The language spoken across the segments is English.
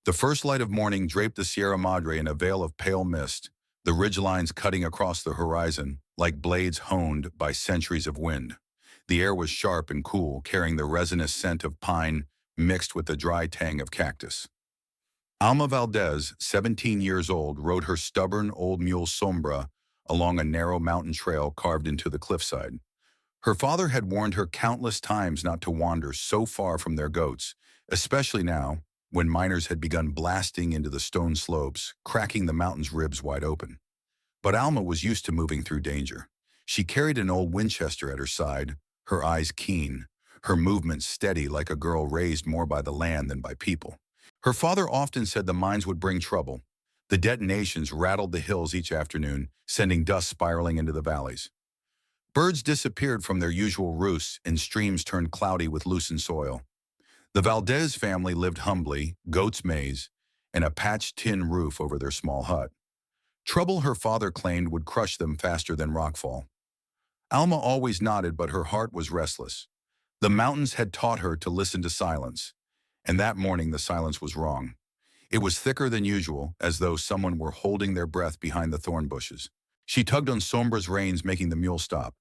The first light of morning draped the Sierra Madre in a veil of pale mist, the ridgelines cutting across the horizon like blades honed by centuries of wind. The air was sharp and cool, carrying the resinous scent of pine mixed with the dry tang of cactus. Alma Valdez, 17 years old, rode her stubborn old mule Sombra along a narrow mountain trail carved into the cliffside. Her father had warned her countless times not to wander so far from their goats, especially now, when miners had begun blasting into the stone slopes, cracking the mountain's ribs wide open. But Alma was used to moving through danger. She carried an old Winchester at her side, her eyes keen, her movements steady like a girl raised more by the land than by people. Her father often said the mines would bring trouble. The detonations rattled the hills each afternoon, sending dust spiraling into the valleys. Birds disappeared from their usual roosts and streams turned cloudy with loosened soil. The Valdez family lived humbly, goat's maze, and a patched tin roof over their small hut. Trouble, her father claimed, would crush them faster than rockfall. Alma always nodded, but her heart was restless. The mountains had taught her to listen to silence, and that morning the silence was wrong. It was thicker than usual, as though someone were holding their breath behind the thorn bushes. She tugged on Sombra's reins, making the mule stop.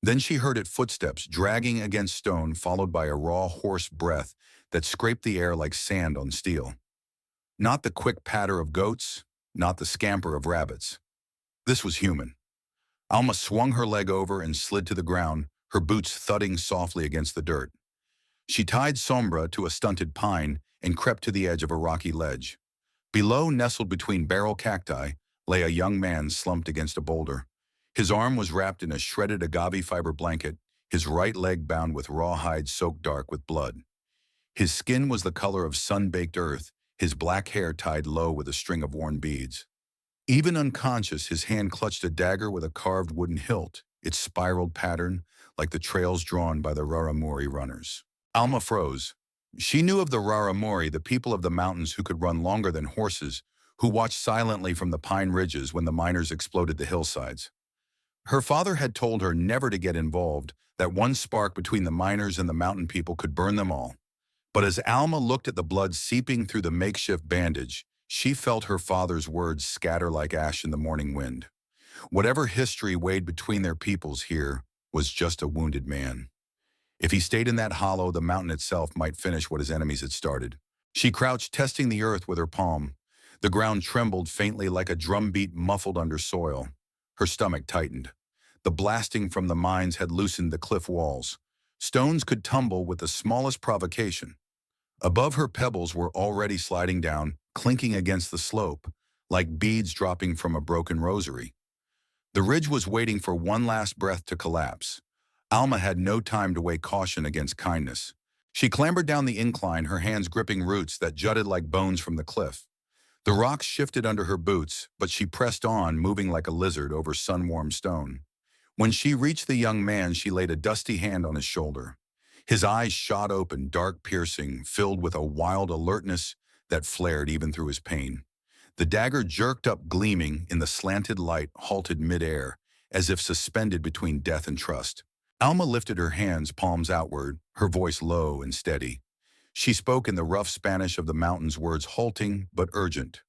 Then she heard its footsteps dragging against stone, followed by a raw, hoarse breath that scraped the air like sand on steel. Not the quick patter of goats, not the scamper of rabbits. This was human. Alma swung her leg over and slid to the ground, her boots thudding softly against the dirt. She tied Sombra to a stunted pine and crept to the edge of a rocky ledge. Below, nestled between barrel cacti, lay a young man slumped against a boulder. His arm was wrapped in a shredded agave fiber blanket, his right leg bound with rawhide soaked dark with blood. His skin was the color of sun-baked earth, his black hair tied low with a string of worn beads. Even unconscious, his hand clutched a dagger with a carved wooden hilt, its spiraled pattern like the trails drawn by the Rarámuri runners. Alma froze. She knew of the Rarámuri, the people of the mountains who could run longer than horses, who watched silently from the pine ridges when the miners exploded the hillsides. Her father had told her never to get involved, that one spark between the miners and the mountain people could burn them all. But as Alma looked at the blood seeping through the makeshift bandage, she felt her father's words scatter like ash in the morning wind. Whatever history weighed between their peoples here was just a wounded man. If he stayed in that hollow, the mountain itself might finish what his enemies had started. She crouched, testing the earth with her palm. The ground trembled faintly like a drumbeat muffled under soil. Her stomach tightened. The blasting from the mines had loosened the cliff walls. Stones could tumble with the smallest provocation. Above her, pebbles were already sliding down, clinking against the slope, like beads dropping from a broken rosary. The ridge was waiting for one last breath to collapse. Alma had no time to weigh caution against kindness. She clambered down the incline, her hands gripping roots that jutted like bones from the cliff. The rocks shifted under her boots, but she pressed on, moving like a lizard over sun-warmed stone. When she reached the young man, she laid a dusty hand on his shoulder. His eyes shot open, dark, piercing, filled with a wild alertness that flared even through his pain. The dagger jerked up, gleaming in the slanted light, halted midair, as if suspended between death and trust. Alma lifted her hands, palms outward, her voice low and steady. She spoke in the rough Spanish of the mountains, words halting but urgent.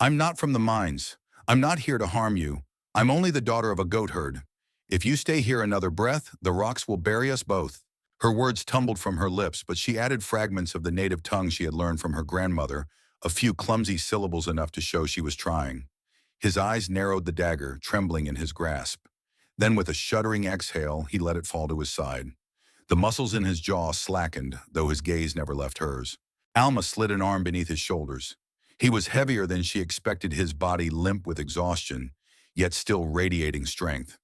"I'm not from the mines. I'm not here to harm you. I'm only the daughter of a goat herd. If you stay here another breath, the rocks will bury us both." Her words tumbled from her lips, but she added fragments of the native tongue she had learned from her grandmother, a few clumsy syllables enough to show she was trying. His eyes narrowed, the dagger trembling in his grasp. Then, with a shuddering exhale, he let it fall to his side. The muscles in his jaw slackened, though his gaze never left hers. Alma slid an arm beneath his shoulders. He was heavier than she expected, his body limp with exhaustion, yet still radiating strength.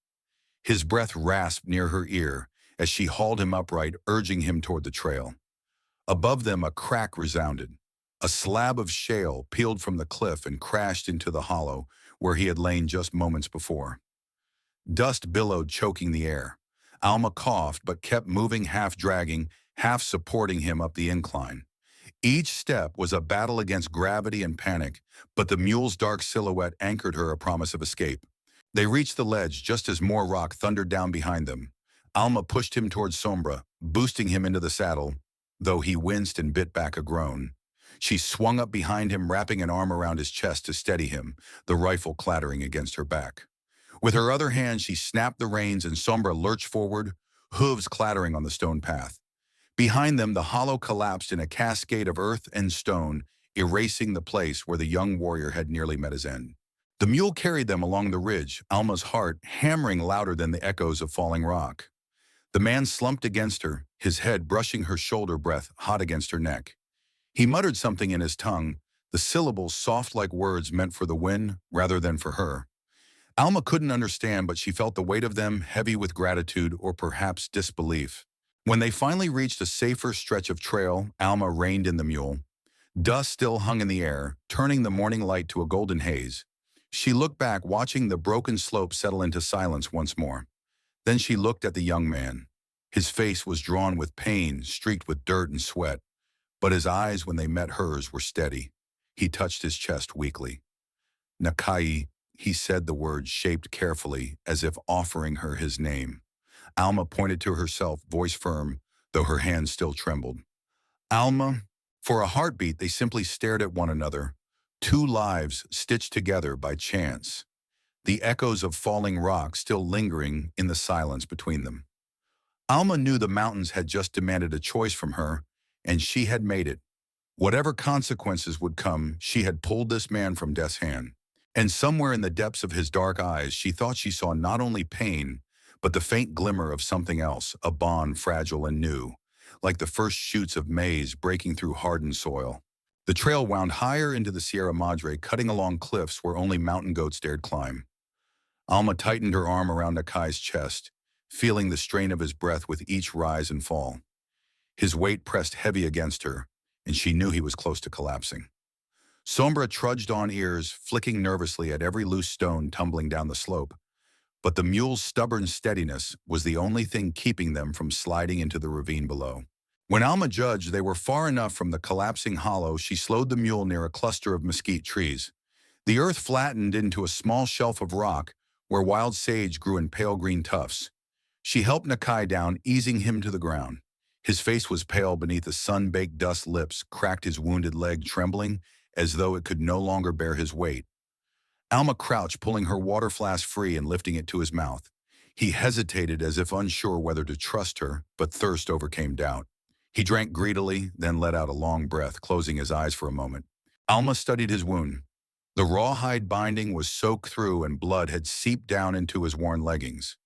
His breath rasped near her ear as she hauled him upright, urging him toward the trail. Above them, a crack resounded. A slab of shale peeled from the cliff and crashed into the hollow where he had lain just moments before. Dust billowed, choking the air. Alma coughed, but kept moving, half dragging, half supporting him up the incline. Each step was a battle against gravity and panic, but the mule's dark silhouette anchored her, a promise of escape. They reached the ledge just as more rock thundered down behind them. Alma pushed him towards Sombra, boosting him into the saddle, though he winced and bit back a groan. She swung up behind him, wrapping an arm around his chest to steady him, the rifle clattering against her back. With her other hand, she snapped the reins and Sombra lurched forward, hooves clattering on the stone path. Behind them, the hollow collapsed in a cascade of earth and stone, erasing the place where the young warrior had nearly met his end. The mule carried them along the ridge, Alma's heart hammering louder than the echoes of falling rock. The man slumped against her, his head brushing her shoulder, breath hot against her neck. He muttered something in his tongue, the syllables soft like words meant for the wind rather than for her. Alma couldn't understand, but she felt the weight of them, heavy with gratitude or perhaps disbelief. When they finally reached a safer stretch of trail, Alma reined in the mule. Dust still hung in the air, turning the morning light to a golden haze. She looked back, watching the broken slope settle into silence once more. Then she looked at the young man. His face was drawn with pain, streaked with dirt and sweat, but his eyes, when they met hers, were steady. He touched his chest weakly. Nakai, he said the word shaped carefully, as if offering her his name. Alma pointed to herself, voice firm, though her hands still trembled. Alma. For a heartbeat, they simply stared at one another, two lives stitched together by chance, the echoes of falling rock still lingering in the silence between them. Alma knew the mountains had just demanded a choice from her, and she had made it. Whatever consequences would come, she had pulled this man from death's hand. And somewhere in the depths of his dark eyes, she thought she saw not only pain, but the faint glimmer of something else, a bond fragile and new, like the first shoots of maize breaking through hardened soil. The trail wound higher into the Sierra Madre, cutting along cliffs where only mountain goats dared climb. Alma tightened her arm around Nakai's chest, feeling the strain of his breath with each rise and fall. His weight pressed heavy against her, and she knew he was close to collapsing. Sombra trudged on, ears flicking nervously at every loose stone tumbling down the slope. But the mule's stubborn steadiness was the only thing keeping them from sliding into the ravine below. When Alma judged they were far enough from the collapsing hollow, she slowed the mule near a cluster of mesquite trees. The earth flattened into a small shelf of rock where wild sage grew in pale green tufts. She helped Nakai down, easing him to the ground. His face was pale beneath the sun-baked dust, lips cracked, his wounded leg trembling as though it could no longer bear his weight. Alma crouched, pulling her water flask free and lifting it to his mouth. He hesitated as if unsure whether to trust her, but thirst overcame doubt. He drank greedily, then let out a long breath, closing his eyes for a moment. Alma studied his wound. The rawhide binding was soaked through and blood had seeped down into his worn leggings.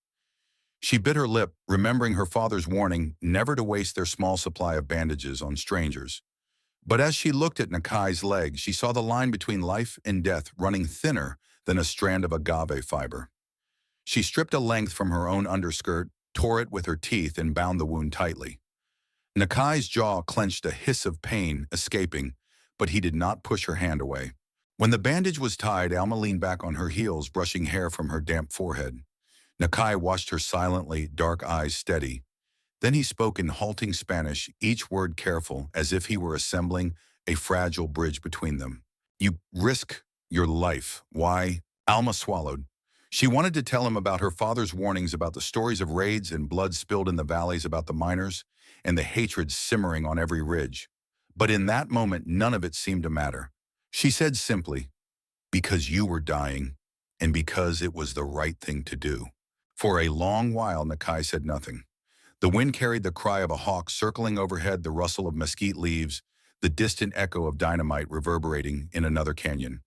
She bit her lip, remembering her father's warning never to waste their small supply of bandages on strangers. But as she looked at Nakai's leg, she saw the line between life and death running thinner than a strand of agave fiber. She stripped a length from her own underskirt, tore it with her teeth, and bound the wound tightly. Nakai's jaw clenched, a hiss of pain escaping, but he did not push her hand away. When the bandage was tied, Alma leaned back on her heels, brushing hair from her damp forehead. Nakai watched her silently, dark eyes steady. Then he spoke in halting Spanish, each word careful, as if he were assembling a fragile bridge between them. You risk your life. Why? Alma swallowed. She wanted to tell him about her father's warnings, about the stories of raids and blood spilled in the valleys, about the miners, and the hatred simmering on every ridge. But in that moment, none of it seemed to matter. She said simply, because you were dying, and because it was the right thing to do. For a long while, Nakai said nothing. The wind carried the cry of a hawk circling overhead, the rustle of mesquite leaves, the distant echo of dynamite reverberating in another canyon.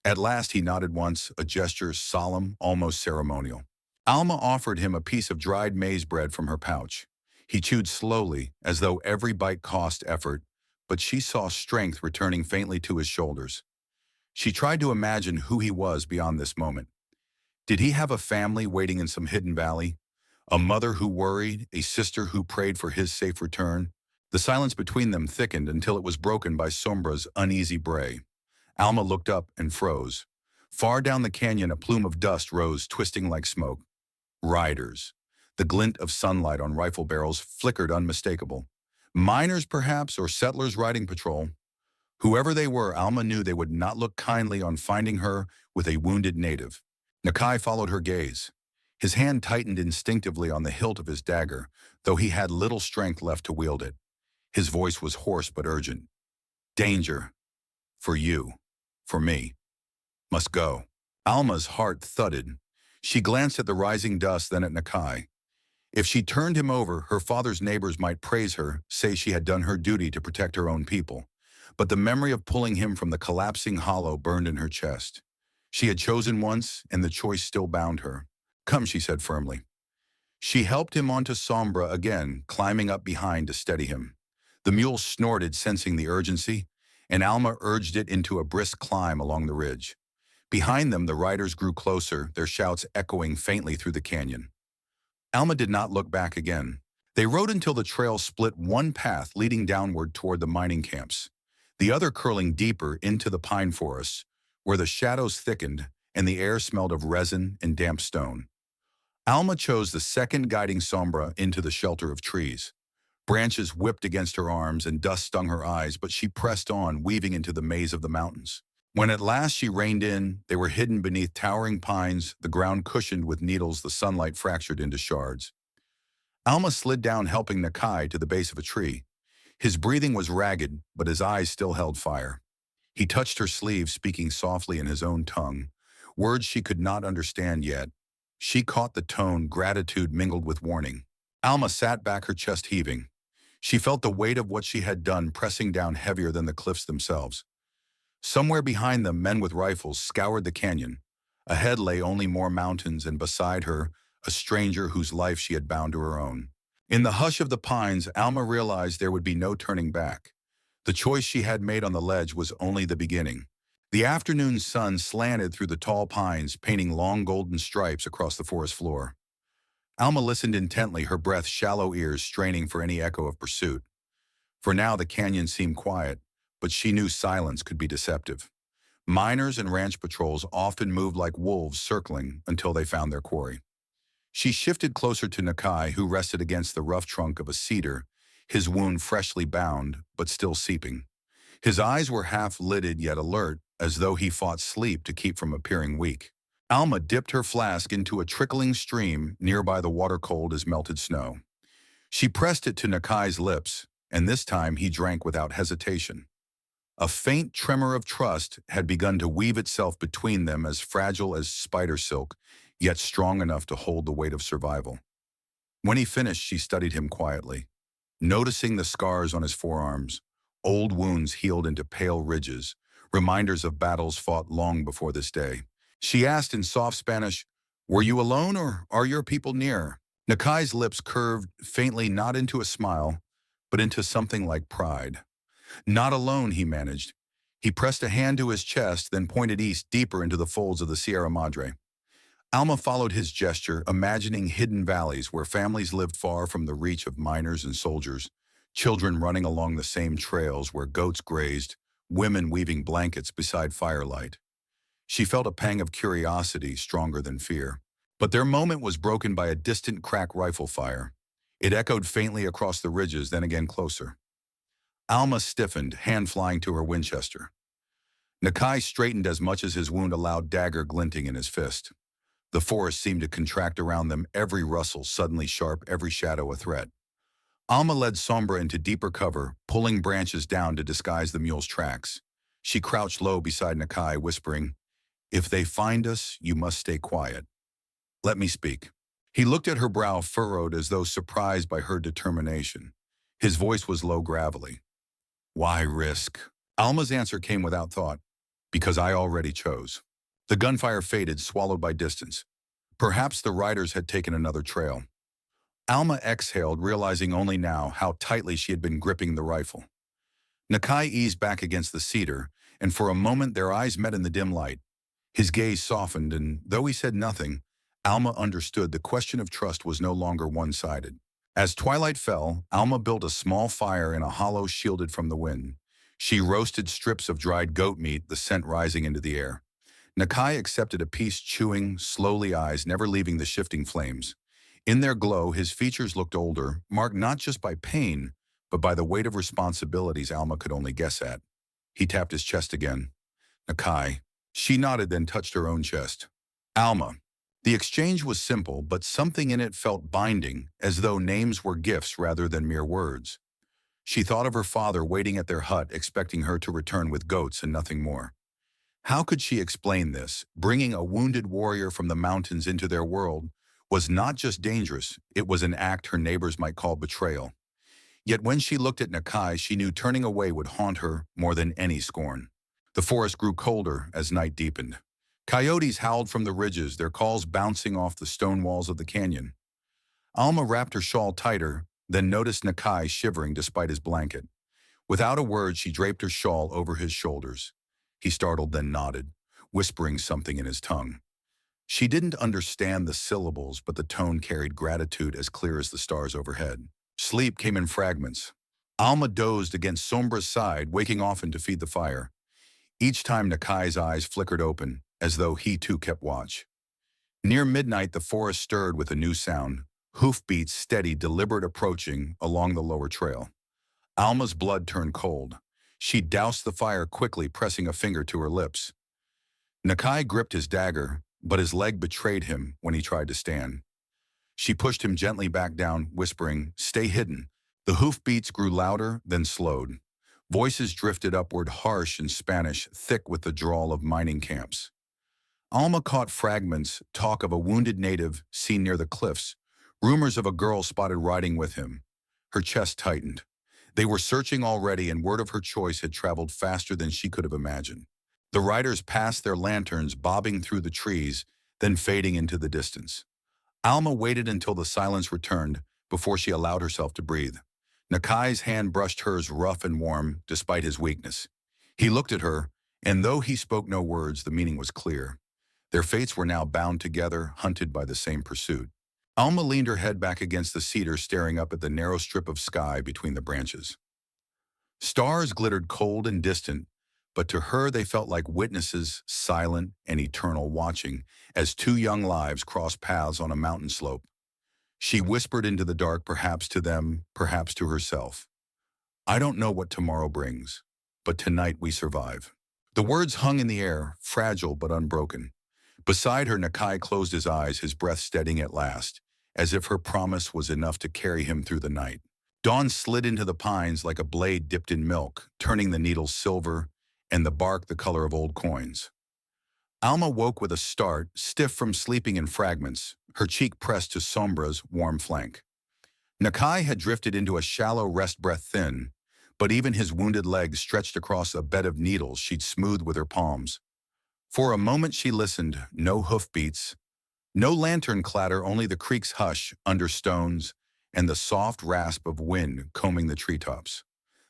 At last he nodded once, a gesture solemn, almost ceremonial. Alma offered him a piece of dried maize bread from her pouch. He chewed slowly, as though every bite cost effort, but she saw strength returning faintly to his shoulders. She tried to imagine who he was beyond this moment. Did he have a family waiting in some hidden valley? A mother who worried, a sister who prayed for his safe return? The silence between them thickened until it was broken by Sombra's uneasy bray. Alma looked up and froze. Far down the canyon, a plume of dust rose, twisting like smoke. Riders. The glint of sunlight on rifle barrels flickered unmistakable. Miners, perhaps, or settlers riding patrol. Whoever they were, Alma knew they would not look kindly on finding her with a wounded native. Nakai followed her gaze. His hand tightened instinctively on the hilt of his dagger, though he had little strength left to wield it. His voice was hoarse but urgent. Danger. For you. For me. Must go. Alma's heart thudded. She glanced at the rising dust, then at Nakai. If she turned him over, her father's neighbors might praise her, say she had done her duty to protect her own people. But the memory of pulling him from the collapsing hollow burned in her chest. She had chosen once, and the choice still bound her. Come, she said firmly. She helped him onto Sombra again, climbing up behind to steady him. The mule snorted, sensing the urgency, and Alma urged it into a brisk climb along the ridge. Behind them, the riders grew closer, their shouts echoing faintly through the canyon. Alma did not look back again. They rode until the trail split, one path leading downward toward the mining camps, the other curling deeper into the pine forests, where the shadows thickened and the air smelled of resin and damp stone. Alma chose the second, guiding Sombra into the shelter of trees. Branches whipped against her arms and dust stung her eyes, but she pressed on, weaving into the maze of the mountains. When at last she reined in, they were hidden beneath towering pines, the ground cushioned with needles the sunlight fractured into shards. Alma slid down, helping Nakai to the base of a tree. His breathing was ragged, but his eyes still held fire. He touched her sleeve, speaking softly in his own tongue, words she could not understand yet. She caught the tone, gratitude mingled with warning. Alma sat back, her chest heaving. She felt the weight of what she had done pressing down heavier than the cliffs themselves. Somewhere behind them, men with rifles scoured the canyon. Ahead lay only more mountains, and beside her, a stranger whose life she had bound to her own. In the hush of the pines, Alma realized there would be no turning back. The choice she had made on the ledge was only the beginning. The afternoon sun slanted through the tall pines, painting long golden stripes across the forest floor. Alma listened intently, her breath, shallow ears straining for any echo of pursuit. For now the canyon seemed quiet, but she knew silence could be deceptive. Miners and ranch patrols often moved like wolves, circling until they found their quarry. She shifted closer to Nakai, who rested against the rough trunk of a cedar, his wound freshly bound, but still seeping. His eyes were half-lidded yet alert, as though he fought sleep to keep from appearing weak. Alma dipped her flask into a trickling stream nearby, the water cold as melted snow. She pressed it to Nakai's lips, and this time he drank without hesitation. A faint tremor of trust had begun to weave itself between them, as fragile as spider silk, yet strong enough to hold the weight of survival. When he finished, she studied him quietly, noticing the scars on his forearms, old wounds healed into pale ridges, reminders of battles fought long before this day. She asked in soft Spanish, "Were you alone, or are your people near?" Nakai's lips curved faintly, not into a smile, but into something like pride. "Not alone," he managed. He pressed a hand to his chest, then pointed east, deeper into the folds of the Sierra Madre. Alma followed his gesture, imagining hidden valleys where families lived far from the reach of miners and soldiers, children running along the same trails where goats grazed, women weaving blankets beside firelight. She felt a pang of curiosity stronger than fear. But their moment was broken by a distant crack rifle fire. It echoed faintly across the ridges, then again closer. Alma stiffened, hand flying to her Winchester. Nakai straightened as much as his wound allowed, dagger glinting in his fist. The forest seemed to contract around them, every rustle suddenly sharp, every shadow a threat. Alma led Sombra into deeper cover, pulling branches down to disguise the mule's tracks. She crouched low beside Nakai, whispering, "If they find us, you must stay quiet. Let me speak." He looked at her, brow furrowed as though surprised by her determination. His voice was low, gravelly. "Why risk?" Alma's answer came without thought. "Because I already chose." The gunfire faded, swallowed by distance. Perhaps the riders had taken another trail. Alma exhaled, realizing only now how tightly she had been gripping the rifle. Nakai eased back against the cedar, and for a moment their eyes met in the dim light. His gaze softened, and though he said nothing, Alma understood the question of trust was no longer one-sided. As twilight fell, Alma built a small fire in a hollow shielded from the wind. She roasted strips of dried goat meat, the scent rising into the air. Nakai accepted a piece, chewing, slowly, eyes never leaving the shifting flames. In their glow, his features looked older, marked not just by pain, but by the weight of responsibilities Alma could only guess at. He tapped his chest again. "Nakai." She nodded, then touched her own chest. "Alma." The exchange was simple, but something in it felt binding, as though names were gifts rather than mere words. She thought of her father waiting at their hut expecting her to return with goats and nothing more. How could she explain this? Bringing a wounded warrior from the mountains into their world was not just dangerous, it was an act her neighbors might call betrayal. Yet when she looked at Nakai, she knew turning away would haunt her more than any scorn. The forest grew colder as night deepened. Coyotes howled from the ridges, their calls bouncing off the stone walls of the canyon. Alma wrapped her shawl tighter, then noticed Nakai shivering despite his blanket. Without a word, she draped her shawl over his shoulders. He startled, then nodded, whispering something in his tongue. She didn't understand the syllables, but the tone carried gratitude as clear as the stars overhead. Sleep came in fragments. Alma dozed against Sombra's side, waking often to feed the fire. Each time Nakai's eyes flickered open, as though he too kept watch. Near midnight, the forest stirred with a new sound, hoofbeats steady, deliberate approaching along the lower trail. Alma's blood turned cold. She doused the fire quickly, pressing a finger to her lips. Nakai gripped his dagger, but his leg betrayed him when he tried to stand. She pushed him gently back down, whispering, "Stay hidden." The hoofbeats grew louder, then slowed. Voices drifted upward, harsh in Spanish, thick with the drawl of mining camps. Alma caught fragments, talk of a wounded native seen near the cliffs, rumors of a girl spotted riding with him. Her chest tightened. They were searching already, and word of her choice had traveled faster than she could have imagined. The riders passed, their lanterns bobbing through the trees, then fading into the distance. Alma waited until the silence returned before she allowed herself to breathe. Nakai's hand brushed hers, rough and warm, despite his weakness. He looked at her, and though he spoke no words, the meaning was clear. Their fates were now bound together, hunted by the same pursuit. Alma leaned her head back against the cedar, staring up at the narrow strip of sky between the branches. Stars glittered cold and distant, but to her they felt like witnesses, silent and eternal, watching as two young lives crossed paths on a mountain slope. She whispered into the dark, perhaps to them, perhaps to herself. "I don't know what tomorrow brings, but tonight we survive." The words hung in the air, fragile but unbroken. Beside her, Nakai closed his eyes, his breath steadying at last, as if her promise was enough to carry him through the night. Dawn slid into the pines like a blade dipped in milk, turning the needles silver and the bark the color of old coins. Alma woke with a start, stiff from sleeping in fragments, her cheek pressed to Sombra's warm flank. Nakai had drifted into a shallow rest, breath thin, but even his wounded legs stretched across a bed of needles she'd smoothed with her palms. For a moment she listened, no hoofbeats, no lantern clatter, only the creek's hush under stones and the soft rasp of wind combing the treetops.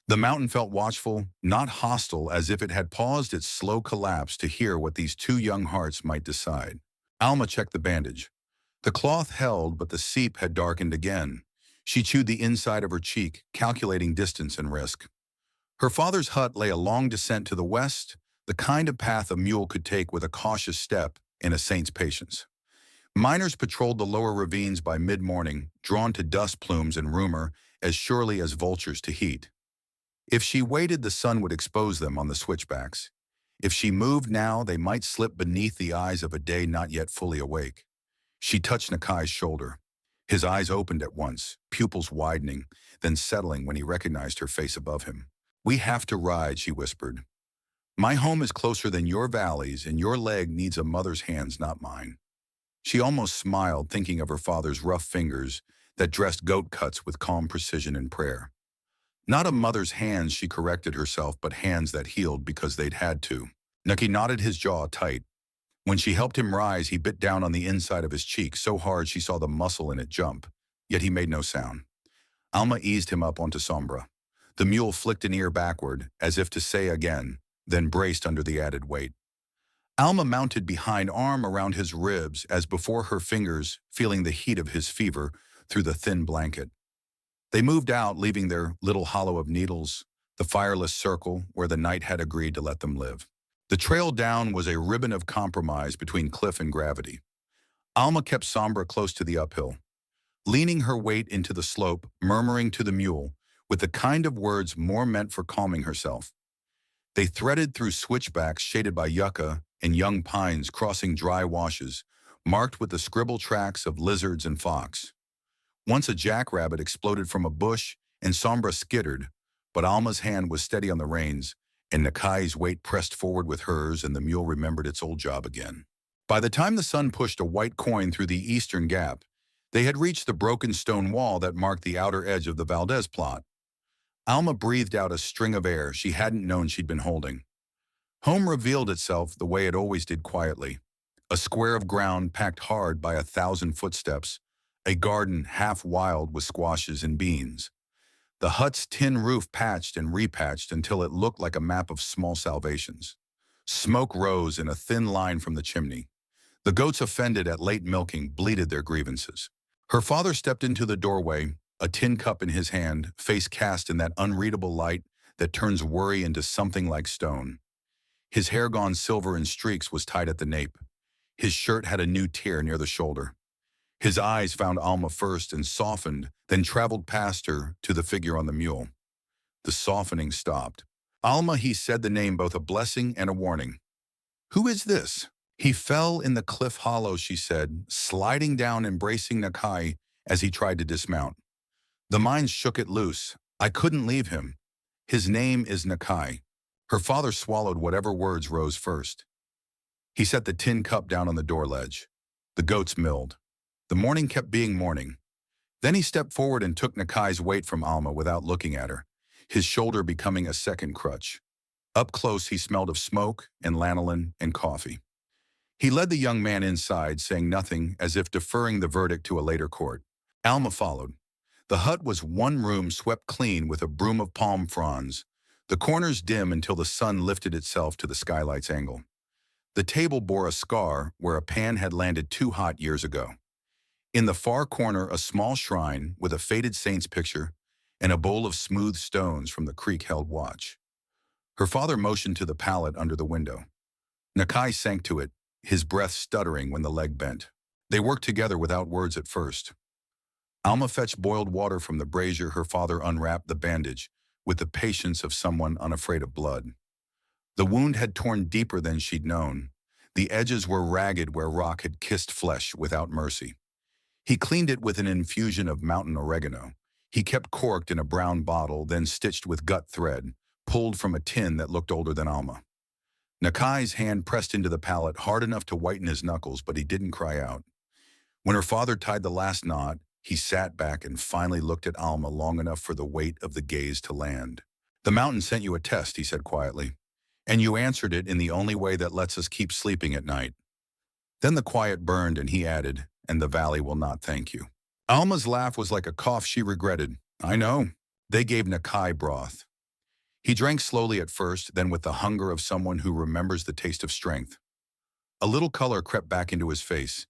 The mountain felt watchful, not hostile, as if it had paused its slow collapse to hear what these two young hearts might decide. Alma checked the bandage. The cloth held, but the seep had darkened again. She chewed the inside of her cheek, calculating distance and risk. Her father's hut lay a long descent to the west, the kind of path a mule could take with a cautious step and a saint's patience. Miners patrolled the lower ravines by mid-morning, drawn to dust plumes and rumor as surely as vultures to heat. If she waited, the sun would expose them on the switchbacks. If she moved now, they might slip beneath the eyes of a day not yet fully awake. She touched Nakai's shoulder. His eyes opened at once, pupils widening, then settling when he recognized her face above him. "We have to ride," she whispered. "My home is closer than your valleys, and your leg needs a mother's hands, not mine." She almost smiled, thinking of her father's rough fingers that dressed goat cuts with calm precision and prayer. Not a mother's hands, she corrected herself, but hands that healed because they'd had to. Nucky knotted his jaw tight. When she helped him rise, he bit down on the inside of his cheek so hard she saw the muscle in it jump, yet he made no sound. Alma eased him up onto Sombra. The mule flicked an ear backward, as if to say again, then braced under the added weight. Alma mounted behind, arm around his ribs, as before, her fingers feeling the heat of his fever through the thin blanket. They moved out, leaving their little hollow of needles, the fireless circle where the night had agreed to let them live. The trail down was a ribbon of compromise between cliff and gravity. Alma kept Sombra close to the uphill, leaning her weight into the slope, murmuring to the mule, with the kind of words more meant for calming herself. They threaded through switchbacks shaded by yucca and young pines, crossing dry washes, marked with the scribble tracks of lizards and fox. Once a jackrabbit exploded from a bush, and Sombra skittered, but Alma's hand was steady on the reins, and Nakai's weight pressed forward with hers, and the mule remembered its old job again. By the time the sun pushed a white coin through the eastern gap, they had reached the broken stone wall that marked the outer edge of the Valdez plot. Alma breathed out a string of air she hadn't known she'd been holding. Home revealed itself the way it always did, quietly. A square of ground packed hard by 1,000 footsteps, a garden half wild with squashes and beans. The hut's tin roof patched and repatched until it looked like a map of small salvations. Smoke rose in a thin line from the chimney. The goats, offended at late milking, bleated their grievances. Her father stepped into the doorway, a tin cup in his hand, face cast in that unreadable light that turns worry into something like stone. His hair, gone silver in streaks, was tied at the nape. His shirt had a new tear near the shoulder. His eyes found Alma first and softened, then traveled past her to the figure on the mule. The softening stopped. Alma, he said the name, both a blessing and a warning. Who is this? He fell in the cliff hollow, she said, sliding down, embracing Nakai as he tried to dismount. The mines shook it loose. I couldn't leave him. His name is Nakai. Her father swallowed whatever words rose first. He set the tin cup down on the door ledge. The goats milled. The morning kept being morning. Then he stepped forward and took Nakai's weight from Alma without looking at her, his shoulder becoming a second crutch. Up close, he smelled of smoke and lanolin and coffee. He led the young man inside, saying nothing, as if deferring the verdict to a later court. Alma followed. The hut was one room swept clean with a broom of palm fronds, the corners dim until the sun lifted itself to the skylight's angle. The table bore a scar where a pan had landed too hot years ago. In the far corner, a small shrine with a faded saint's picture and a bowl of smooth stones from the creek held watch. Her father motioned to the pallet under the window. Nakai sank to it, his breath stuttering when the leg bent. They worked together without words at first. Alma fetched boiled water from the brazier. Her father unwrapped the bandage with the patience of someone unafraid of blood. The wound had torn deeper than she'd known. The edges were ragged where rock had kissed flesh without mercy. He cleaned it with an infusion of mountain oregano. He kept corked in a brown bottle, then stitched with gut thread, pulled from a tin that looked older than Alma. Nakai's hand pressed into the pallet hard enough to whiten his knuckles, but he didn't cry out. When her father tied the last knot, he sat back and finally looked at Alma long enough for the weight of the gaze to land. The mountain sent you a test, he said quietly, and you answered it in the only way that lets us keep sleeping at night. Then the quiet burned, and he added, and the valley will not thank you. Alma's laugh was like a cough she regretted. I know. They gave Nakai broth. He drank slowly at first, then with the hunger of someone who remembers the taste of strength. A little color crept back into his face.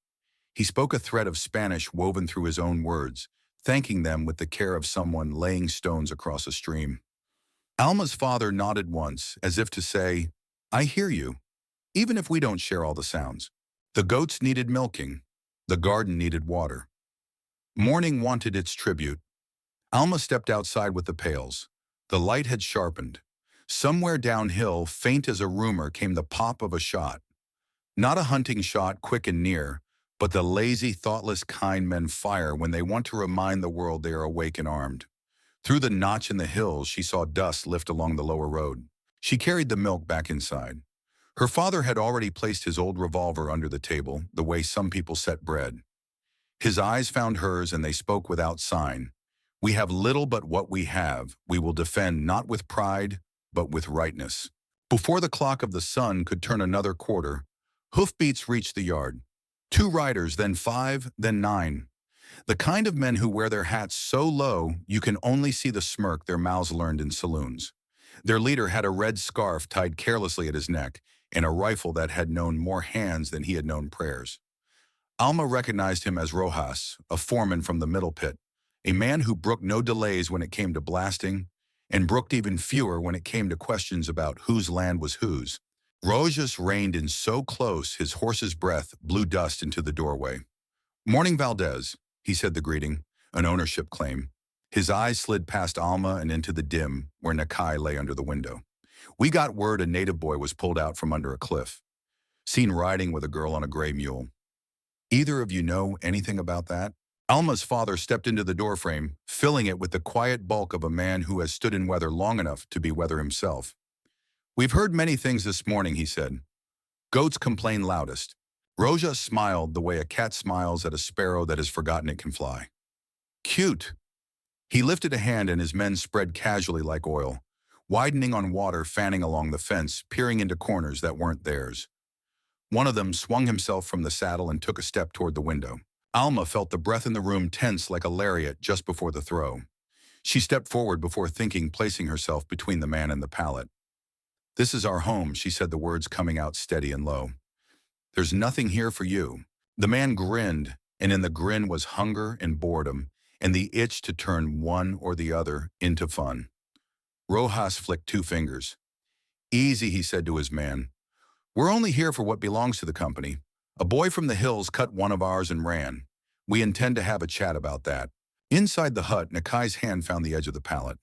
He spoke a thread of Spanish woven through his own words, thanking them with the care of someone laying stones across a stream. Alma's father nodded once, as if to say, I hear you, even if we don't share all the sounds. The goats needed milking. The garden needed water. Morning wanted its tribute. Alma stepped outside with the pails. The light had sharpened. Somewhere downhill, faint as a rumor, came the pop of a shot. Not a hunting shot, quick and near, but the lazy, thoughtless kind men fire when they want to remind the world they are awake and armed. Through the notch in the hills, she saw dust lift along the lower road. She carried the milk back inside. Her father had already placed his old revolver under the table, the way some people set bread. His eyes found hers, and they spoke without sign. We have little, but what we have, we will defend not with pride, but with rightness. Before the clock of the sun could turn another quarter, hoofbeats reached the yard. 2 riders, then 5, then 9. The kind of men who wear their hats so low you can only see the smirk their mouths learned in saloons. Their leader had a red scarf tied carelessly at his neck and a rifle that had known more hands than he had known prayers. Alma recognized him as Rojas, a foreman from the middle pit, a man who brooked no delays when it came to blasting, and brooked even fewer when it came to questions about whose land was whose. Rojas reined in so close his horse's breath blew dust into the doorway. Morning, Valdez, he said the greeting, an ownership claim. His eyes slid past Alma and into the dim, where Nakai lay under the window. We got word a native boy was pulled out from under a cliff, seen riding with a girl on a gray mule. Either of you know anything about that? Alma's father stepped into the doorframe, filling it with the quiet bulk of a man who has stood in weather long enough to be weather himself. "We've heard many things this morning," he said. "Goats complain loudest." Roja smiled the way a cat smiles at a sparrow that has forgotten it can fly. "Cute." He lifted a hand and his men spread casually like oil, widening on water, fanning along the fence, peering into corners that weren't theirs. One of them swung himself from the saddle and took a step toward the window. Alma felt the breath in the room tense like a lariat just before the throw. She stepped forward before thinking, placing herself between the man and the pallet. "This is our home," she said, the words coming out steady and low. "There's nothing here for you." The man grinned, and in the grin was hunger and boredom, and the itch to turn one or the other into fun. Rojas flicked two fingers. "Easy," he said to his man. "We're only here for what belongs to the company. A boy from the hills cut one of ours and ran. We intend to have a chat about that." Inside the hut, Nakai's hand found the edge of the pallet.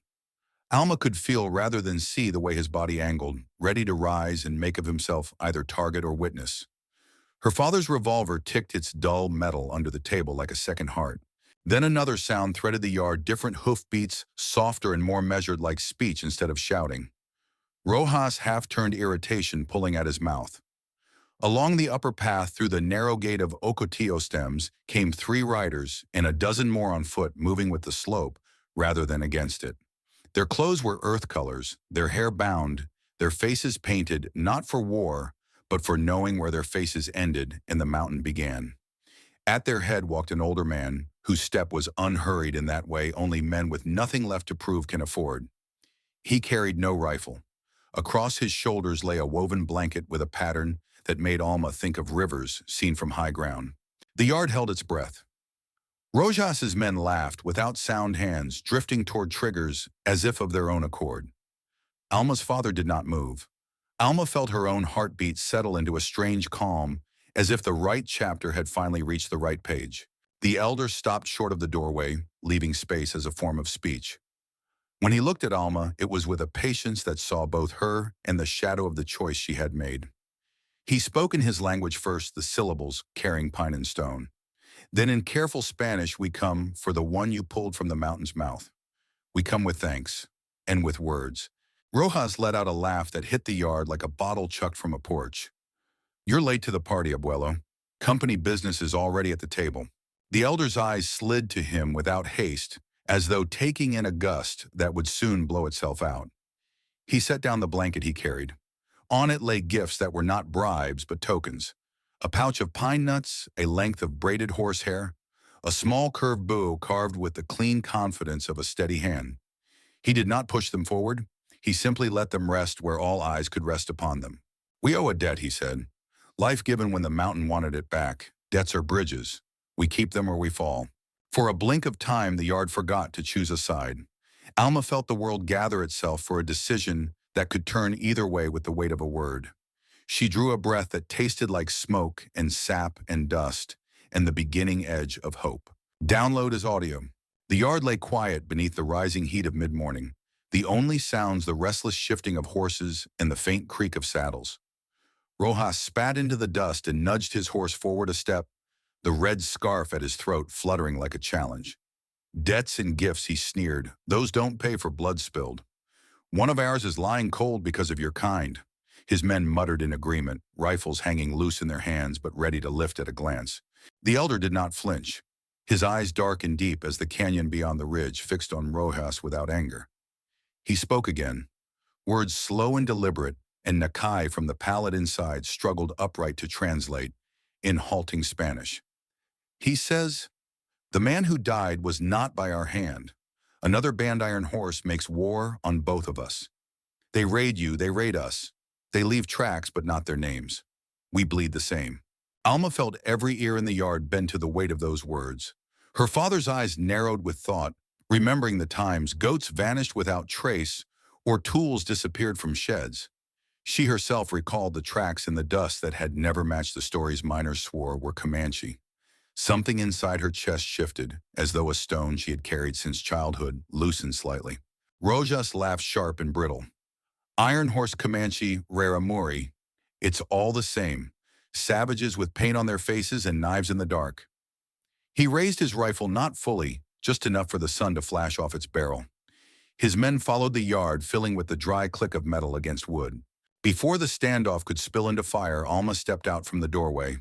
Alma could feel rather than see the way his body angled, ready to rise and make of himself either target or witness. Her father's revolver ticked its dull metal under the table like a second heart. Then another sound threaded the yard, different hoofbeats, softer and more measured, like speech instead of shouting. Rojas half-turned irritation pulling at his mouth. Along the upper path through the narrow gate of ocotillo stems came 3 riders and a dozen more on foot, moving with the slope rather than against it. Their clothes were earth colors, their hair bound, their faces painted not for war, but for knowing where their faces ended and the mountain began. At their head walked an older man, whose step was unhurried in that way only men with nothing left to prove can afford. He carried no rifle. Across his shoulders lay a woven blanket with a pattern that made Alma think of rivers seen from high ground. The yard held its breath. Rojas's men laughed without sound, hands drifting toward triggers as if of their own accord. Alma's father did not move. Alma felt her own heartbeat settle into a strange calm, as if the right chapter had finally reached the right page. The elder stopped short of the doorway, leaving space as a form of speech. When he looked at Alma, it was with a patience that saw both her and the shadow of the choice she had made. He spoke in his language first, the syllables carrying pine and stone. Then in careful Spanish, "We come for the one you pulled from the mountain's mouth. We come with thanks, and with words." Rojas let out a laugh that hit the yard like a bottle chucked from a porch. "You're late to the party, abuelo. Company business is already at the table." The elder's eyes slid to him without haste, as though taking in a gust that would soon blow itself out. He set down the blanket he carried. On it lay gifts that were not bribes but tokens. A pouch of pine nuts, a length of braided horsehair, a small curved bow carved with the clean confidence of a steady hand. He did not push them forward. He simply let them rest where all eyes could rest upon them. "We owe a debt," he said. "Life given when the mountain wanted it back. Debts are bridges. We keep them or we fall." For a blink of time, the yard forgot to choose a side. Alma felt the world gather itself for a decision that could turn either way with the weight of a word. She drew a breath that tasted like smoke and sap and dust, and the beginning edge of hope. Download as audio. The yard lay quiet beneath the rising heat of mid-morning. The only sounds the restless shifting of horses and the faint creak of saddles. Rojas spat into the dust and nudged his horse forward a step, the red scarf at his throat fluttering like a challenge. "Debts and gifts," he sneered. "Those don't pay for blood spilled. One of ours is lying cold because of your kind." His men muttered in agreement, rifles hanging loose in their hands but ready to lift at a glance. The elder did not flinch, his eyes dark and deep as the canyon beyond the ridge fixed on Rojas without anger. He spoke again, words slow and deliberate, and Nakai from the pallet inside struggled upright to translate, in halting Spanish. He says, "The man who died was not by our hand. Another bandiron horse makes war on both of us. They raid you, they raid us. They leave tracks but not their names. We bleed the same." Alma felt every ear in the yard bend to the weight of those words. Her father's eyes narrowed with thought, remembering the times goats vanished without trace or tools disappeared from sheds. She herself recalled the tracks in the dust that had never matched the stories miners swore were Comanche. Something inside her chest shifted, as though a stone she had carried since childhood loosened slightly. Rojas laughed sharp and brittle. "Iron Horse Comanche, Rarámuri. It's all the same. Savages with paint on their faces and knives in the dark." He raised his rifle not fully, just enough for the sun to flash off its barrel. His men followed the yard, filling with the dry click of metal against wood. Before the standoff could spill into fire, Alma stepped out from the doorway,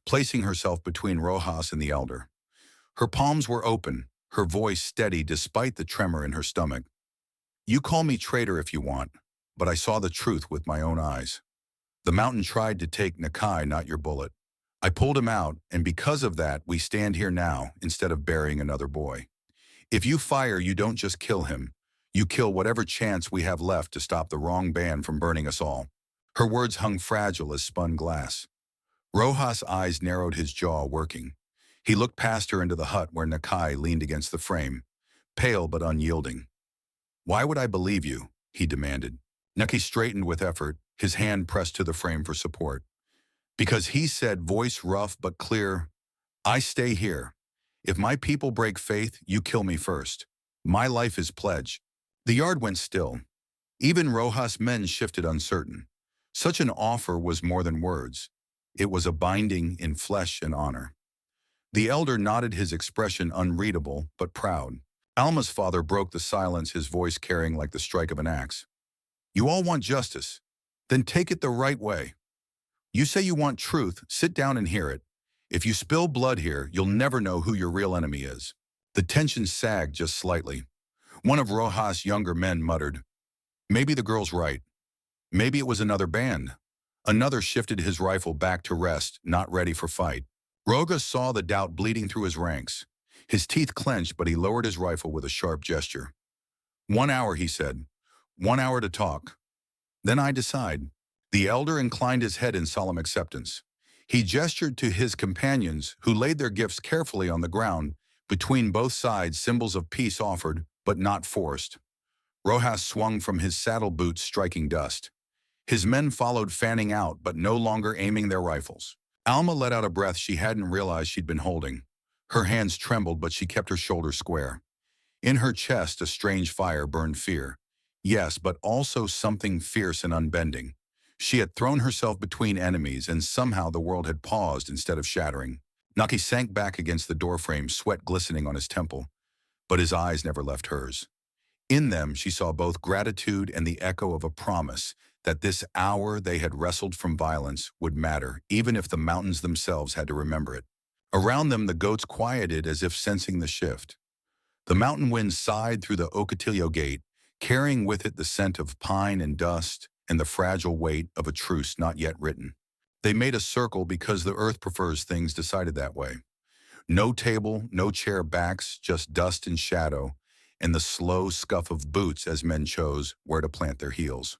placing herself between Rojas and the elder. Her palms were open, her voice steady despite the tremor in her stomach. "You call me traitor if you want, but I saw the truth with my own eyes. The mountain tried to take Nakai, not your bullet. I pulled him out, and because of that, we stand here now instead of burying another boy. If you fire, you don't just kill him. You kill whatever chance we have left to stop the wrong band from burning us all." Her words hung fragile as spun glass. Rojas' eyes narrowed, his jaw working. He looked past her into the hut where Nakai leaned against the frame, pale but unyielding. "Why would I believe you?" he demanded. Nakai straightened with effort, his hand pressed to the frame for support. "Because he said, voice rough but clear, I stay here. If my people break faith, you kill me first. My life is pledge." The yard went still. Even Rojas' men shifted uncertain. Such an offer was more than words. It was a binding in flesh and honor. The elder nodded, his expression unreadable but proud. Alma's father broke the silence, his voice carrying like the strike of an axe. "You all want justice. Then take it the right way. You say you want truth, sit down and hear it. If you spill blood here, you'll never know who your real enemy is." The tension sagged just slightly. One of Rojas' younger men muttered, "Maybe the girl's right. Maybe it was another band." Another shifted his rifle back to rest, not ready for fight. Rogas saw the doubt bleeding through his ranks. His teeth clenched, but he lowered his rifle with a sharp gesture. "1 hour," he said. 1 hour to talk. Then I decide." The elder inclined his head in solemn acceptance. He gestured to his companions, who laid their gifts carefully on the ground, between both sides, symbols of peace offered, but not forced. Rojas swung from his saddle boots, striking dust. His men followed, fanning out, but no longer aiming their rifles. Alma let out a breath she hadn't realized she'd been holding. Her hands trembled, but she kept her shoulders square. In her chest, a strange fire burned, fear. Yes, but also something fierce and unbending. She had thrown herself between enemies, and somehow the world had paused instead of shattering. Naki sank back against the doorframe, sweat glistening on his temple, but his eyes never left hers. In them, she saw both gratitude and the echo of a promise that this hour they had wrestled from violence would matter, even if the mountains themselves had to remember it. Around them, the goats quieted as if sensing the shift. The mountain wind sighed through the Ocotillo gate, carrying with it the scent of pine and dust and the fragile weight of a truce not yet written. They made a circle because the earth prefers things decided that way. No table, no chair backs, just dust and shadow, and the slow scuff of boots as men chose where to plant their heels.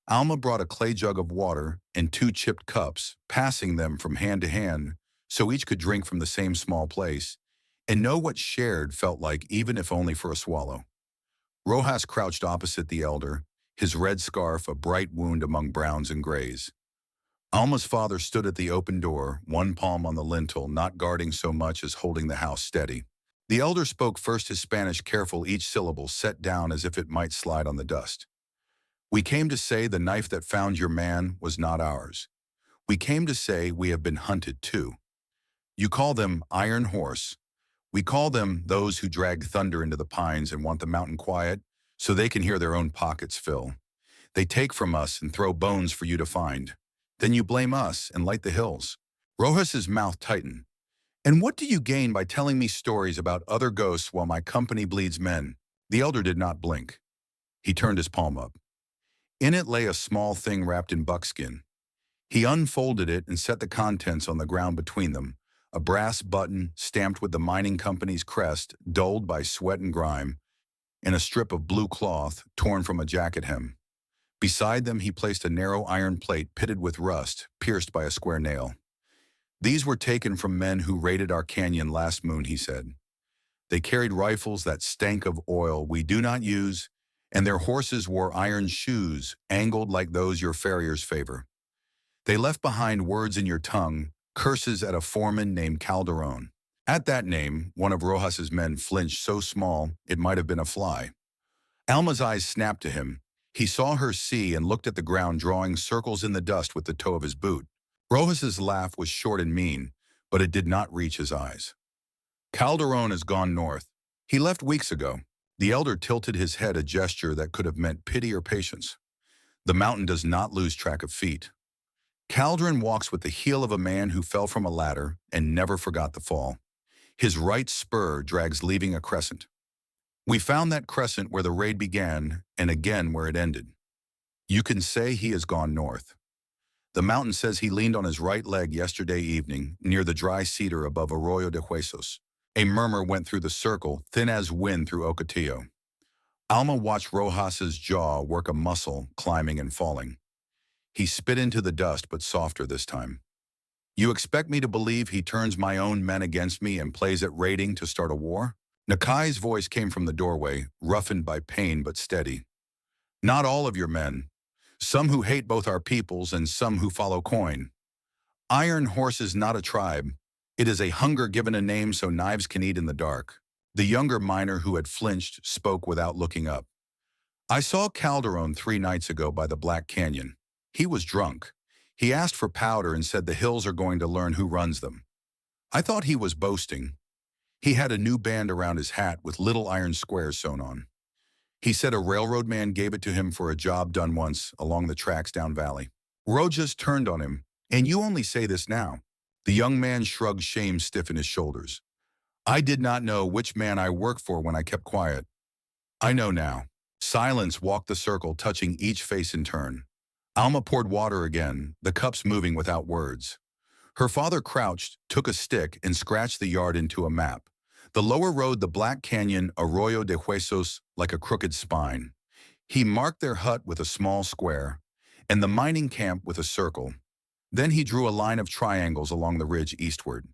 Alma brought a clay jug of water and 2 chipped cups, passing them from hand to hand so each could drink from the same small place and know what shared felt like, even if only for a swallow. Rojas crouched opposite the elder, his red scarf a bright wound among browns and grays. Alma's father stood at the open door, one palm on the lintel, not guarding so much as holding the house steady. The elder spoke first, his Spanish careful, each syllable set down as if it might slide on the dust. "We came to say the knife that found your man was not ours. We came to say we have been hunted too. You call them Iron Horse. We call them those who drag thunder into the pines and want the mountain quiet so they can hear their own pockets fill. They take from us and throw bones for you to find. Then you blame us and light the hills." Rojas's mouth tightened. "And what do you gain by telling me stories about other ghosts while my company bleeds men?" The elder did not blink. He turned his palm up. In it lay a small thing wrapped in buckskin. He unfolded it and set the contents on the ground between them, a brass button stamped with the mining company's crest, dulled by sweat and grime, and a strip of blue cloth torn from a jacket hem. Beside them, he placed a narrow iron plate pitted with rust, pierced by a square nail. "These were taken from men who raided our canyon last moon," he said. "They carried rifles that stank of oil we do not use, and their horses wore iron shoes, angled like those your farriers favor. They left behind words in your tongue, curses at a foreman named Calderon." At that name, one of Rojas's men flinched so small it might have been a fly. Alma's eyes snapped to him. He saw her see and looked at the ground, drawing circles in the dust with the toe of his boot. Rojas's laugh was short and mean, but it did not reach his eyes. Calderon has gone north. He left weeks ago. The elder tilted his head, a gesture that could have meant pity or patience. The mountain does not lose track of feet. Calderon walks with the heel of a man who fell from a ladder and never forgot the fall. His right spur drags, leaving a crescent. We found that crescent where the raid began and again where it ended. You can say he has gone north. The mountain says he leaned on his right leg yesterday evening near the dry cedar above Arroyo de Huesos. A murmur went through the circle, thin as wind through Ocotillo. Alma watched Rojas's jaw work a muscle, climbing and falling. He spit into the dust, but softer this time. You expect me to believe he turns my own men against me and plays at raiding to start a war? Nakai's voice came from the doorway, roughened by pain but steady. Not all of your men. Some who hate both our peoples and some who follow coin. Iron Horse is not a tribe. It is a hunger given a name so knives can eat in the dark. The younger miner who had flinched spoke without looking up. I saw Calderon 3 nights ago by the Black Canyon. He was drunk. He asked for powder and said the hills are going to learn who runs them. I thought he was boasting. He had a new band around his hat with little iron squares sewn on. He said a railroad man gave it to him for a job done once along the tracks down valley. Rojas turned on him. And you only say this now. The young man shrugged, shame stiff in his shoulders. I did not know which man I worked for when I kept quiet. I know now. Silence walked the circle, touching each face in turn. Alma poured water again, the cups moving without words. Her father crouched, took a stick, and scratched the yard into a map. The lower road, the Black Canyon, Arroyo de Huesos, like a crooked spine. He marked their hut with a small square, and the mining camp with a circle. Then he drew a line of triangles along the ridge eastward.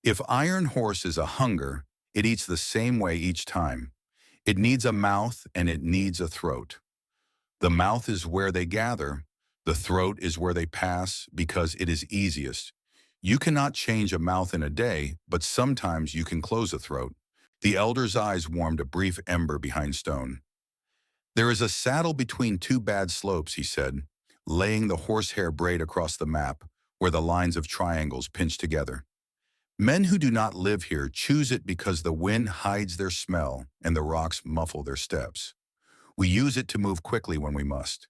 If Iron Horse is a hunger, it eats the same way each time. It needs a mouth and it needs a throat. The mouth is where they gather. The throat is where they pass because it is easiest. You cannot change a mouth in a day, but sometimes you can close a throat. The elder's eyes warmed, a brief ember behind stone. There is a saddle between 2 bad slopes, he said, laying the horsehair braid across the map where the lines of triangles pinch together. Men who do not live here choose it because the wind hides their smell and the rocks muffle their steps. We use it to move quickly when we must.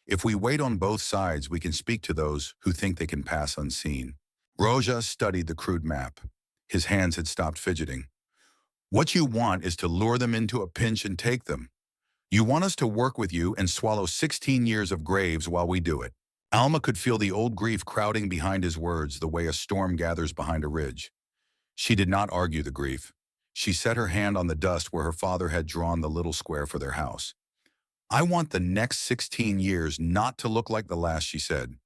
If we wait on both sides, we can speak to those who think they can pass unseen. Rojas studied the crude map. His hands had stopped fidgeting. What you want is to lure them into a pinch and take them. You want us to work with you and swallow 16 years of graves while we do it. Alma could feel the old grief crowding behind his words the way a storm gathers behind a ridge. She did not argue the grief. She set her hand on the dust where her father had drawn the little square for their house. I want the next 16 years not to look like the last, she said.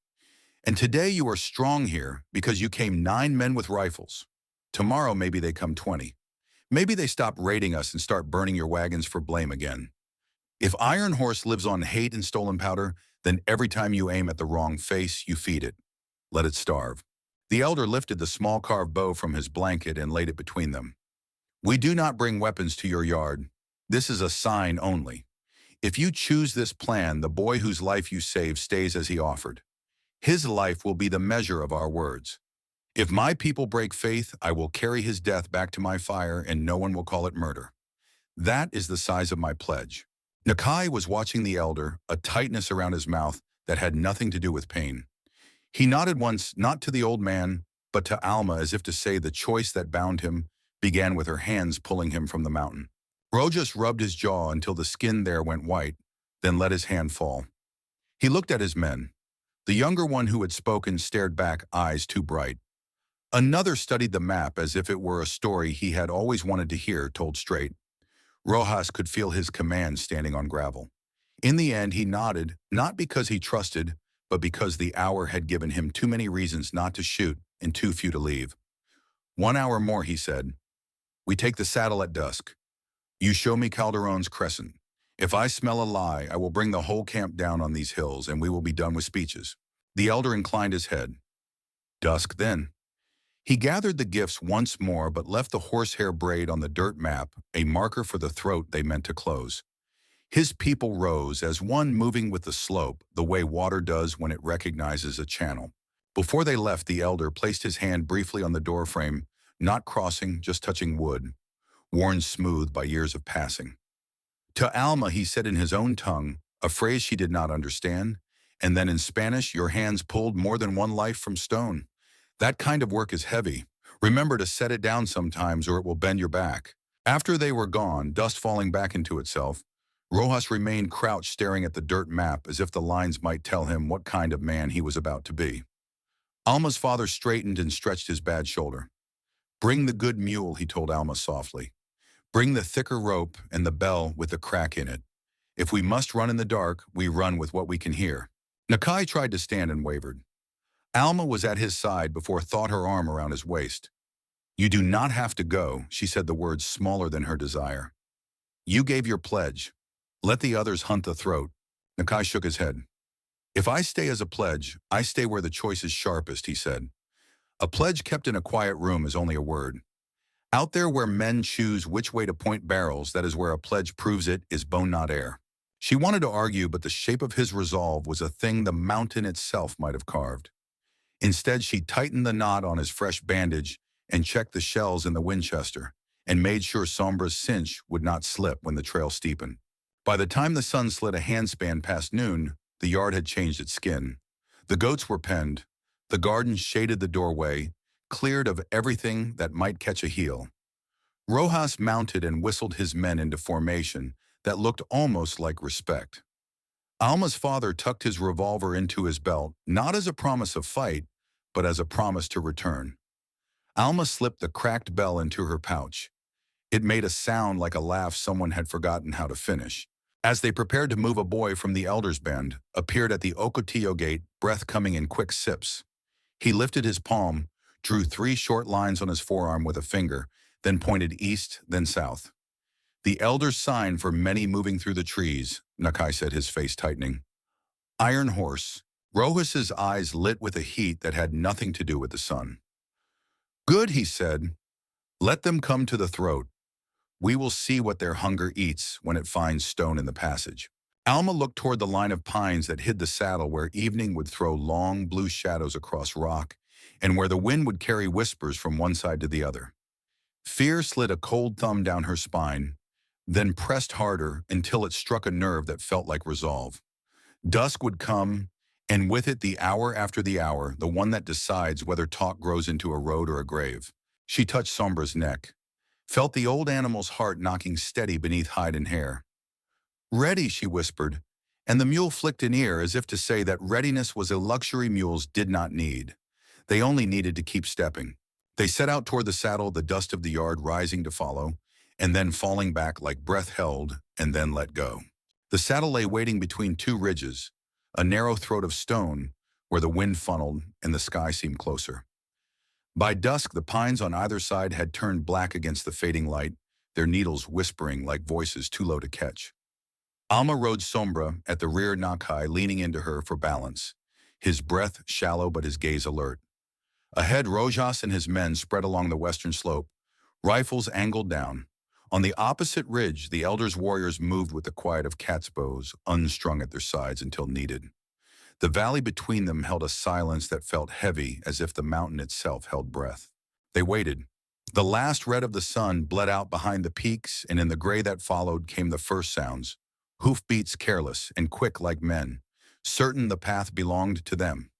And today you are strong here because you came 9 men with rifles. Tomorrow maybe they come 20. Maybe they stop raiding us and start burning your wagons for blame again. If Iron Horse lives on hate and stolen powder, then every time you aim at the wrong face, you feed it. Let it starve. The elder lifted the small carved bow from his blanket and laid it between them. We do not bring weapons to your yard. This is a sign only. If you choose this plan, the boy whose life you saved stays as he offered. His life will be the measure of our words. If my people break faith, I will carry his death back to my fire and no one will call it murder. That is the size of my pledge. Nakai was watching the elder, a tightness around his mouth that had nothing to do with pain. He nodded once, not to the old man, but to Alma, as if to say the choice that bound him began with her hands pulling him from the mountain. Rojas rubbed his jaw until the skin there went white, then let his hand fall. He looked at his men. The younger one who had spoken stared back, eyes too bright. Another studied the map as if it were a story he had always wanted to hear told straight. Rojas could feel his command standing on gravel. In the end, he nodded, not because he trusted, but because the hour had given him too many reasons not to shoot and too few to leave. 1 hour more, he said. We take the saddle at dusk. You show me Calderon's crescent. If I smell a lie, I will bring the whole camp down on these hills and we will be done with speeches. The elder inclined his head. Dusk then. He gathered the gifts once more but left the horsehair braid on the dirt map, a marker for the throat they meant to close. His people rose as one moving with the slope, the way water does when it recognizes a channel. Before they left, the elder placed his hand briefly on the doorframe, not crossing, just touching wood, worn smooth by years of passing. To Alma, he said in his own tongue, a phrase she did not understand, and then in Spanish, your hands pulled more than one life from stone. That kind of work is heavy. Remember to set it down sometimes or it will bend your back. After they were gone, dust falling back into itself, Rojas remained crouched staring at the dirt map as if the lines might tell him what kind of man he was about to be. Alma's father straightened and stretched his bad shoulder. Bring the good mule, he told Alma softly. Bring the thicker rope and the bell with the crack in it. If we must run in the dark, we run with what we can hear. Nakai tried to stand and wavered. Alma was at his side before thought her arm around his waist. You do not have to go, she said the words smaller than her desire. You gave your pledge. Let the others hunt the throat. Nakai shook his head. If I stay as a pledge, I stay where the choice is sharpest, he said. A pledge kept in a quiet room is only a word. Out there where men choose which way to point barrels, that is where a pledge proves it is bone not air. She wanted to argue, but the shape of his resolve was a thing the mountain itself might have carved. Instead, she tightened the knot on his fresh bandage and checked the shells in the Winchester, and made sure Sombra's cinch would not slip when the trail steepened. By the time the sun slid a handspan past noon, the yard had changed its skin. The goats were penned, the garden shaded the doorway, cleared of everything that might catch a heel. Rojas mounted and whistled his men into formation that looked almost like respect. Alma's father tucked his revolver into his belt, not as a promise of fight, but as a promise to return. Alma slipped the cracked bell into her pouch. It made a sound like a laugh someone had forgotten how to finish. As they prepared to move, a boy from the elders' band appeared at the Ocotillo gate, breath coming in quick sips. He lifted his palm, drew 3 short lines on his forearm with a finger, then pointed east, then south. The elders' sign for many moving through the trees, Nakai said, his face tightening. Iron horse. Rojas's eyes lit with a heat that had nothing to do with the sun. Good, he said. Let them come to the throat. We will see what their hunger eats when it finds stone in the passage. Alma looked toward the line of pines that hid the saddle, where evening would throw long blue shadows across rock and where the wind would carry whispers from one side to the other. Fear slid a cold thumb down her spine, then pressed harder until it struck a nerve that felt like resolve. Dusk would come, and with it the hour after the hour, the one that decides whether talk grows into a road or a grave. She touched Sombra's neck, felt the old animal's heart knocking steady beneath hide and hair. Ready, she whispered, and the mule flicked an ear as if to say that readiness was a luxury mules did not need. They only needed to keep stepping. They set out toward the saddle, the dust of the yard rising to follow, and then falling back like breath held and then let go. The saddle lay waiting between 2 ridges, a narrow throat of stone where the wind funneled and the sky seemed closer. By dusk, the pines on either side had turned black against the fading light, their needles whispering like voices too low to catch. Alma rode Sombra at the rear, Nakai leaning into her for balance, his breath shallow but his gaze alert. Ahead, Rojas and his men spread along the western slope, rifles angled down. On the opposite ridge, the elders' warriors moved with the quiet of cat's bows, unstrung at their sides until needed. The valley between them held a silence that felt heavy, as if the mountain itself held breath. They waited. The last red of the sun bled out behind the peaks, and in the gray that followed came the first sounds, hoofbeats careless and quick like men, certain the path belonged to them.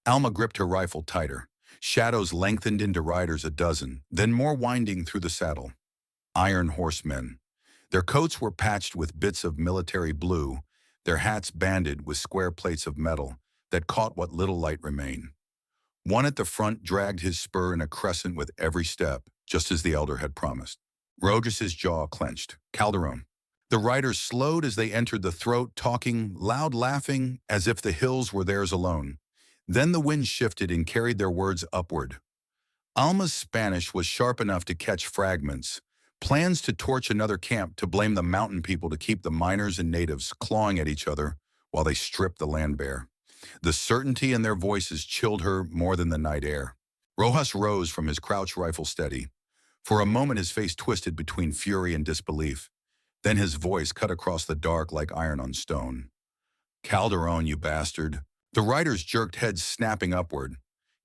Alma gripped her rifle tighter. Shadows lengthened into riders a dozen, then more winding through the saddle. Iron horsemen. Their coats were patched with bits of military blue, their hats banded with square plates of metal that caught what little light remained. One at the front dragged his spur in a crescent with every step, just as the elder had promised. Rojas's jaw clenched. Calderon. The riders slowed as they entered the throat, talking, loud laughing, as if the hills were theirs alone. Then the wind shifted and carried their words upward. Alma's Spanish was sharp enough to catch fragments, plans to torch another camp, to blame the mountain people, to keep the miners and natives clawing at each other while they stripped the land bare. The certainty in their voices chilled her more than the night air. Rojas rose from his crouch, rifle steady. For a moment his face twisted between fury and disbelief. Then his voice cut across the dark like iron on stone. Calderon, you bastard. The riders jerked heads, snapping upward.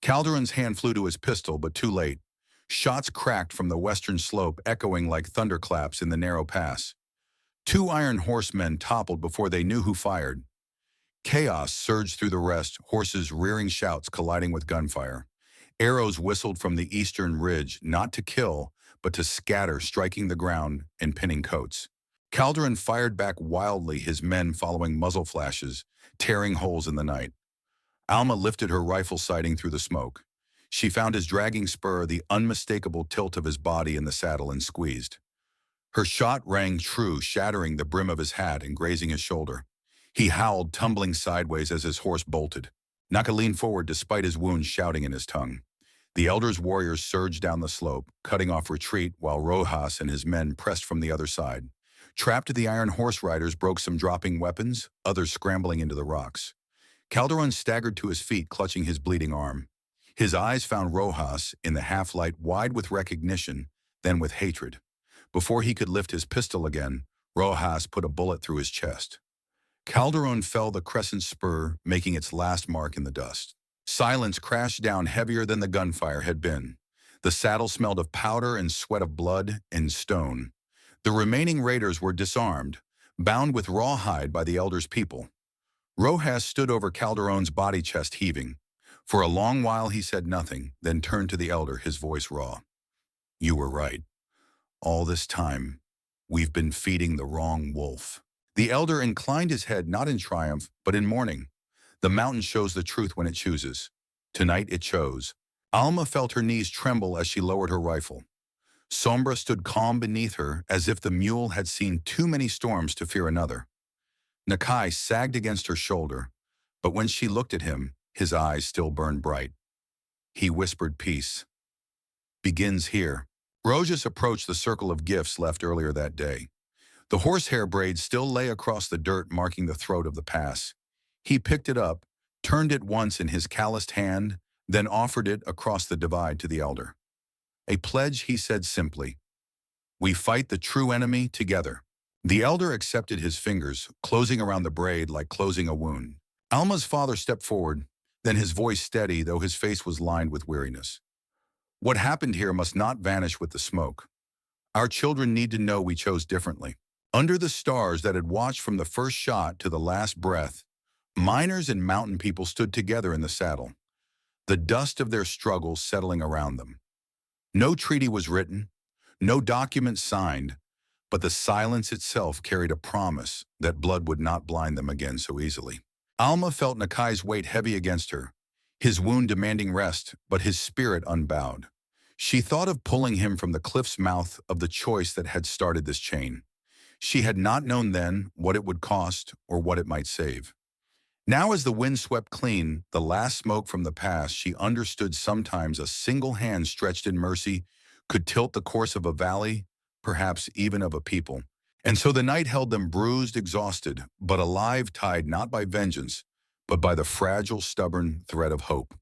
Calderon's hand flew to his pistol, but too late. Shots cracked from the western slope, echoing like thunderclaps in the narrow pass. Two iron horsemen toppled before they knew who fired. Chaos surged through the rest, horses rearing, shouts colliding with gunfire. Arrows whistled from the eastern ridge, not to kill, but to scatter, striking the ground and pinning coats. Calderon fired back wildly, his men following muzzle flashes, tearing holes in the night. Alma lifted her rifle sighting through the smoke. She found his dragging spur, the unmistakable tilt of his body in the saddle, and squeezed. Her shot rang true, shattering the brim of his hat and grazing his shoulder. He howled, tumbling sideways as his horse bolted. Naka leaned forward despite his wounds shouting in his tongue. The Elder's warriors surged down the slope, cutting off retreat while Rojas and his men pressed from the other side. Trapped, the iron horse riders broke, some dropping weapons, others scrambling into the rocks. Calderon staggered to his feet, clutching his bleeding arm. His eyes found Rojas in the half-light, wide with recognition, then with hatred. Before he could lift his pistol again, Rojas put a bullet through his chest. Calderon fell the crescent spur, making its last mark in the dust. Silence crashed down heavier than the gunfire had been. The saddle smelled of powder and sweat, of blood and stone. The remaining raiders were disarmed, bound with raw hide by the Elder's people. Rojas stood over Calderon's body, chest heaving. For a long while he said nothing, then turned to the Elder, his voice raw. "You were right. All this time, we've been feeding the wrong wolf." The Elder inclined his head, not in triumph, but in mourning. The mountain shows the truth when it chooses. Tonight it chose. Alma felt her knees tremble as she lowered her rifle. Sombra stood calm beneath her, as if the mule had seen too many storms to fear another. Nakai sagged against her shoulder, but when she looked at him, his eyes still burned bright. He whispered, "Peace begins here." Rojas approached the circle of gifts left earlier that day. The horsehair braid still lay across the dirt, marking the throat of the pass. He picked it up, turned it once in his calloused hand, then offered it across the divide to the Elder. "A pledge," he said simply. "We fight the true enemy together." The Elder accepted, his fingers closing around the braid like closing a wound. Alma's father stepped forward, then his voice steady, though his face was lined with weariness. "What happened here must not vanish with the smoke. Our children need to know we chose differently." Under the stars that had watched from the first shot to the last breath, miners and mountain people stood together in the saddle, the dust of their struggles settling around them. No treaty was written, no document signed, but the silence itself carried a promise that blood would not blind them again so easily. Alma felt Nakai's weight heavy against her, his wound demanding rest, but his spirit unbowed. She thought of pulling him from the cliff's mouth, of the choice that had started this chain. She had not known then what it would cost or what it might save. Now, as the wind swept clean the last smoke from the pass, she understood sometimes a single hand stretched in mercy could tilt the course of a valley, perhaps even of a people. And so the night held them, bruised, exhausted, but alive, tied not by vengeance, but by the fragile, stubborn thread of hope.